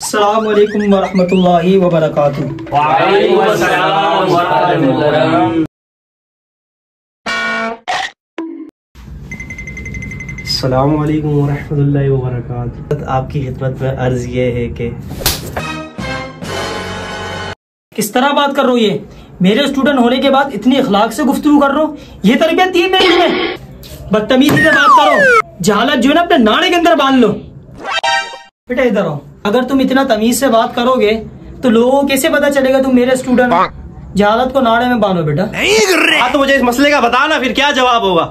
अस्सलाम वालेकुम वरहमतुल्लाहि वबरकातुहू। वालेकुम अस्सलाम वरहमतुल्लाह। अस्सलाम वालेकुम वरहमतुल्लाहि वबरकातुहू। आपकी खिदमत में अर्ज ये है कि किस तरह बात कर रहे हो? ये मेरे स्टूडेंट होने के बाद इतनी अखलाक से गुफ्तगू कर रहे हो? ये तरबियत थी मेरी में? बदतमीजी से बात करो, जहालत जो है ना अपने नाड़े के अंदर बांध लो। बेटा इधर आओ। अगर तुम इतना तमीज से बात करोगे तो लोगों को कैसे पता चलेगा तुम मेरे स्टूडेंट? जहालत को नाड़े में बांधो बेटा। हाँ तो मुझे इस मसले का बताना, फिर क्या जवाब होगा?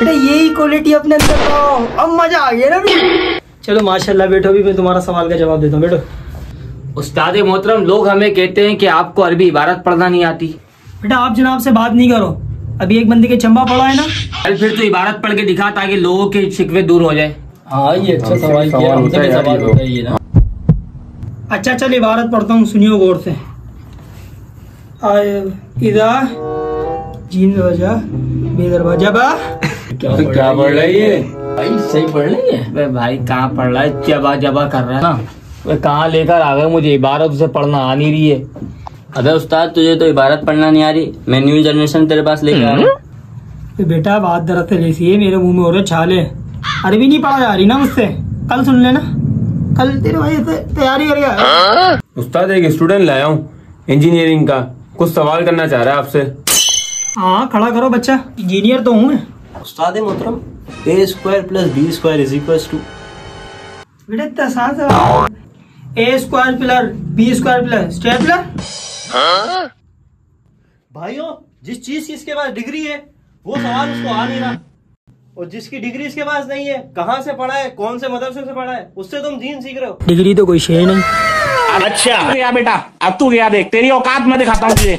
बेटा यही क्वालिटी अपने अंदर लाओ, अब मजा आ गया ना। चलो माशाल्लाह बैठो, भी मैं तुम्हारा सवाल का जवाब देता हूँ। बैठो। उस्ताद मोहतरम, लोग हमें कहते हैं कि आपको अरबी इबारत पढ़ना नहीं आती। बेटा आप जनाब से बात नहीं करो, अभी एक बंदे के चंबा पड़ा है ना। कल फिर तो इबारत पढ़ के दिखा ताकि लोगों के शिकवे दूर हो जाए। हाँ ये अच्छा सवाल किया, हमसे भी सवाल होता है ये ना। अच्छा चल इबारत पढ़ता हूँ, सुनियो गौर से। इदा जीन वजह बेदरवाजा बा। क्या पढ़ रही है भाई? सही पढ़ रही है। वे भाई कहाँ पढ़ रहा है, जबा जबा कर रहा है ना। वे कहाँ लेकर आ गए, मुझे इबारत से पढ़ना आ नहीं रही है। अबे उस्ताद तुझे तो इबारत पढ़ना नहीं आ रही, मैं न्यू जनरेशन तेरे पास लेके आ रहा हूँ। बेटा बात दरअसल ऐसी है, मेरे मुंह में हो रहे छाले। अरबी नहीं पढ़ा जा रही ना मुझसे, कल सुन लेना। कल तेरे भाई तैयारी कर गया। उस्ताद एक स्टूडेंट लाया हूँ इंजीनियरिंग का, कुछ सवाल करना चाह रहा है आपसे। हाँ खड़ा करो बच्चा, इंजीनियर तो हूँ मैं। उस्ताद मोहतरम, a square plus b square is equal to. बेटा इतना आसान सवाल। a square plus b square plus stapler. भाइयों जिस चीज की इसके पास डिग्री है वो सवाल उसको आ नहीं रहा, और जिसकी डिग्री इसके पास नहीं है, कहाँ से पढ़ा है, कौन से मदरसे से पढ़ा है, उससे तुम दीन सीख रहे हो। डिग्री तो कोई शेर नहीं। अच्छा गया बेटा, अब तू गया देख, तेरी औकात मैं दिखाता हूँ तुझे।